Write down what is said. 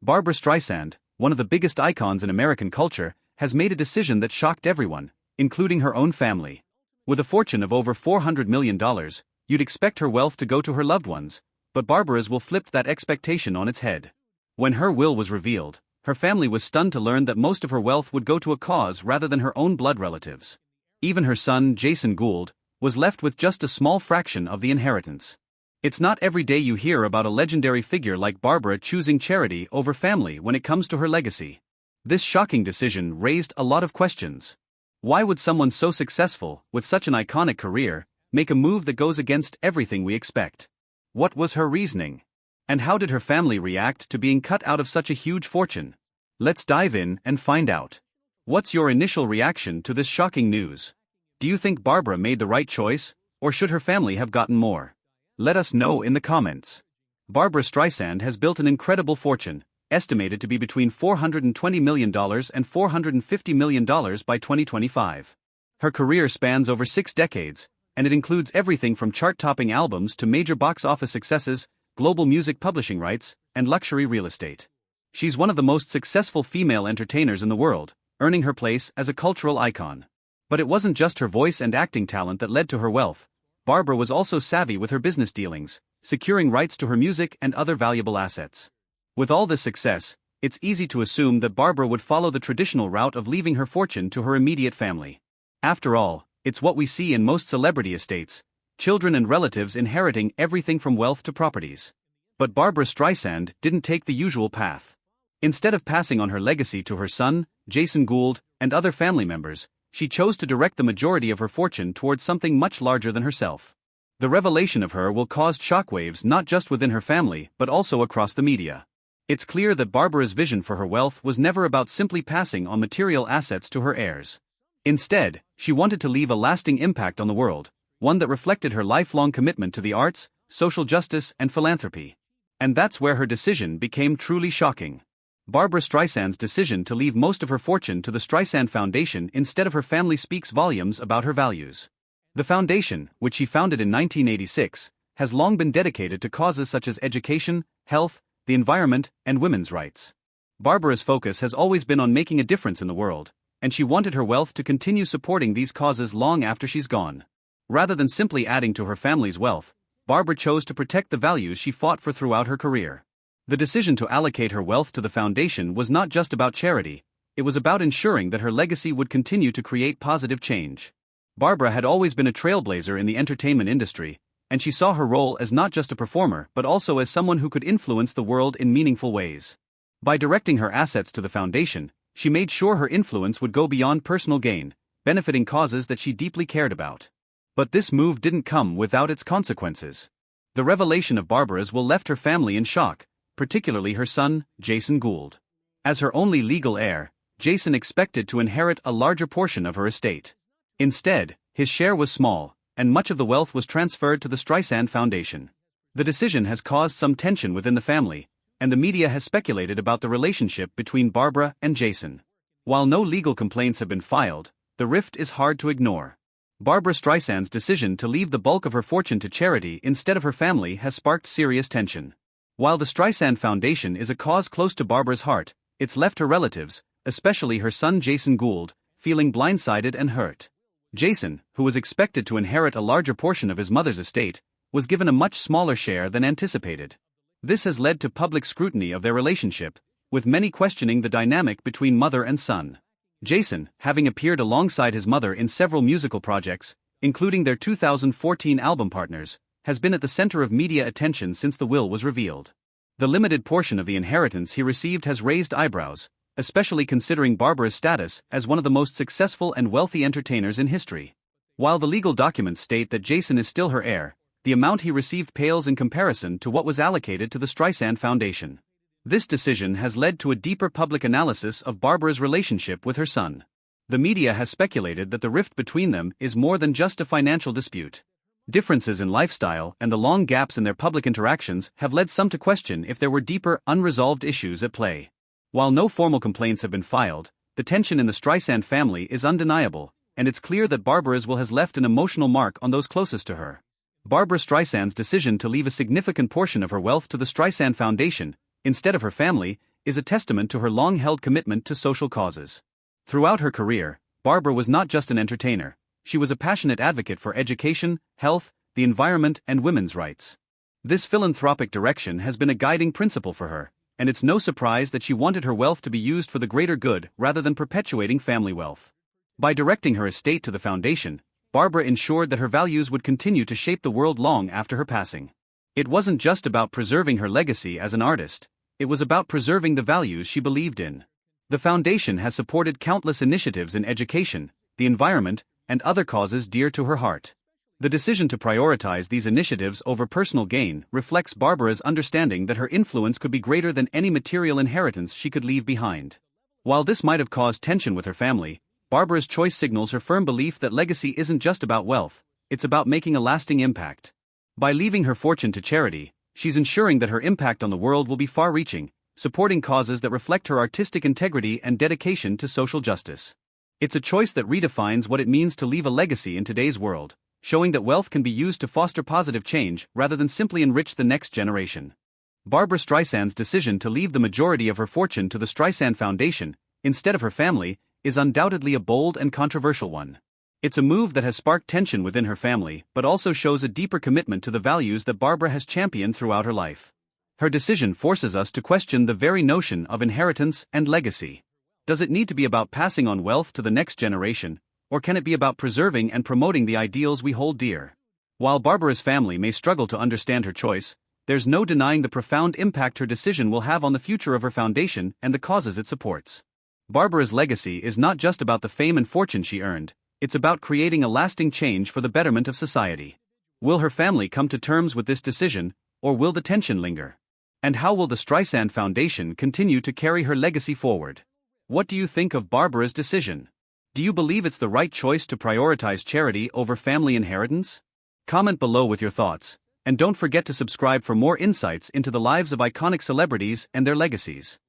Barbra Streisand, one of the biggest icons in American culture, has made a decision that shocked everyone, including her own family. With a fortune of over $400 million, you'd expect her wealth to go to her loved ones, but Barbara's will flipped that expectation on its head. When her will was revealed, her family was stunned to learn that most of her wealth would go to a cause rather than her own blood relatives. Even her son, Jason Gould, was left with just a small fraction of the inheritance. It's not every day you hear about a legendary figure like Barbra choosing charity over family when it comes to her legacy. This shocking decision raised a lot of questions. Why would someone so successful, with such an iconic career, make a move that goes against everything we expect? What was her reasoning? And how did her family react to being cut out of such a huge fortune? Let's dive in and find out. What's your initial reaction to this shocking news? Do you think Barbra made the right choice, or should her family have gotten more? Let us know in the comments. Barbra Streisand has built an incredible fortune, estimated to be between $420 million and $450 million by 2025. Her career spans over 6 decades, and it includes everything from chart-topping albums to major box office successes, global music publishing rights, and luxury real estate. She's one of the most successful female entertainers in the world, earning her place as a cultural icon. But it wasn't just her voice and acting talent that led to her wealth. Barbra was also savvy with her business dealings, securing rights to her music and other valuable assets. With all this success, it's easy to assume that Barbra would follow the traditional route of leaving her fortune to her immediate family. After all, it's what we see in most celebrity estates, children and relatives inheriting everything from wealth to properties. But Barbra Streisand didn't take the usual path. Instead of passing on her legacy to her son, Jason Gould, and other family members, she chose to direct the majority of her fortune towards something much larger than herself. The revelation of her will cause shockwaves not just within her family but also across the media. It's clear that Barbra's vision for her wealth was never about simply passing on material assets to her heirs. Instead, she wanted to leave a lasting impact on the world, one that reflected her lifelong commitment to the arts, social justice, and philanthropy. And that's where her decision became truly shocking. Barbra Streisand's decision to leave most of her fortune to the Streisand Foundation instead of her family speaks volumes about her values. The foundation, which she founded in 1986, has long been dedicated to causes such as education, health, the environment, and women's rights. Barbra's focus has always been on making a difference in the world, and she wanted her wealth to continue supporting these causes long after she's gone. Rather than simply adding to her family's wealth, Barbra chose to protect the values she fought for throughout her career. The decision to allocate her wealth to the foundation was not just about charity, it was about ensuring that her legacy would continue to create positive change. Barbra had always been a trailblazer in the entertainment industry, and she saw her role as not just a performer but also as someone who could influence the world in meaningful ways. By directing her assets to the foundation, she made sure her influence would go beyond personal gain, benefiting causes that she deeply cared about. But this move didn't come without its consequences. The revelation of Barbra's will left her family in shock, particularly her son, Jason Gould. As her only legal heir, Jason expected to inherit a larger portion of her estate. Instead, his share was small, and much of the wealth was transferred to the Streisand Foundation. The decision has caused some tension within the family, and the media has speculated about the relationship between Barbra and Jason. While no legal complaints have been filed, the rift is hard to ignore. Barbra Streisand's decision to leave the bulk of her fortune to charity instead of her family has sparked serious tension. While the Streisand Foundation is a cause close to Barbra's heart, it's left her relatives, especially her son Jason Gould, feeling blindsided and hurt. Jason, who was expected to inherit a larger portion of his mother's estate, was given a much smaller share than anticipated. This has led to public scrutiny of their relationship, with many questioning the dynamic between mother and son. Jason, having appeared alongside his mother in several musical projects, including their 2014 album Partners, has been at the center of media attention since the will was revealed. The limited portion of the inheritance he received has raised eyebrows, especially considering Barbra's status as one of the most successful and wealthy entertainers in history. While the legal documents state that Jason is still her heir, the amount he received pales in comparison to what was allocated to the Streisand Foundation. This decision has led to a deeper public analysis of Barbra's relationship with her son. The media has speculated that the rift between them is more than just a financial dispute. Differences in lifestyle and the long gaps in their public interactions have led some to question if there were deeper, unresolved issues at play. While no formal complaints have been filed, the tension in the Streisand family is undeniable, and it's clear that Barbra's will has left an emotional mark on those closest to her. Barbra Streisand's decision to leave a significant portion of her wealth to the Streisand Foundation, instead of her family, is a testament to her long-held commitment to social causes. Throughout her career, Barbra was not just an entertainer, she was a passionate advocate for education, health, the environment, and women's rights. This philanthropic direction has been a guiding principle for her, and it's no surprise that she wanted her wealth to be used for the greater good rather than perpetuating family wealth. By directing her estate to the foundation, Barbra ensured that her values would continue to shape the world long after her passing. It wasn't just about preserving her legacy as an artist, it was about preserving the values she believed in. The foundation has supported countless initiatives in education, the environment, and other causes dear to her heart. The decision to prioritize these initiatives over personal gain reflects Barbra's understanding that her influence could be greater than any material inheritance she could leave behind. While this might have caused tension with her family, Barbra's choice signals her firm belief that legacy isn't just about wealth, it's about making a lasting impact. By leaving her fortune to charity, she's ensuring that her impact on the world will be far-reaching, supporting causes that reflect her artistic integrity and dedication to social justice. It's a choice that redefines what it means to leave a legacy in today's world, showing that wealth can be used to foster positive change rather than simply enrich the next generation. Barbra Streisand's decision to leave the majority of her fortune to the Streisand Foundation, instead of her family, is undoubtedly a bold and controversial one. It's a move that has sparked tension within her family but also shows a deeper commitment to the values that Barbra has championed throughout her life. Her decision forces us to question the very notion of inheritance and legacy. Does it need to be about passing on wealth to the next generation, or can it be about preserving and promoting the ideals we hold dear? While Barbra's family may struggle to understand her choice, there's no denying the profound impact her decision will have on the future of her foundation and the causes it supports. Barbra's legacy is not just about the fame and fortune she earned, it's about creating a lasting change for the betterment of society. Will her family come to terms with this decision, or will the tension linger? And how will the Streisand Foundation continue to carry her legacy forward? What do you think of Barbra's decision? Do you believe it's the right choice to prioritize charity over family inheritance? Comment below with your thoughts, and don't forget to subscribe for more insights into the lives of iconic celebrities and their legacies.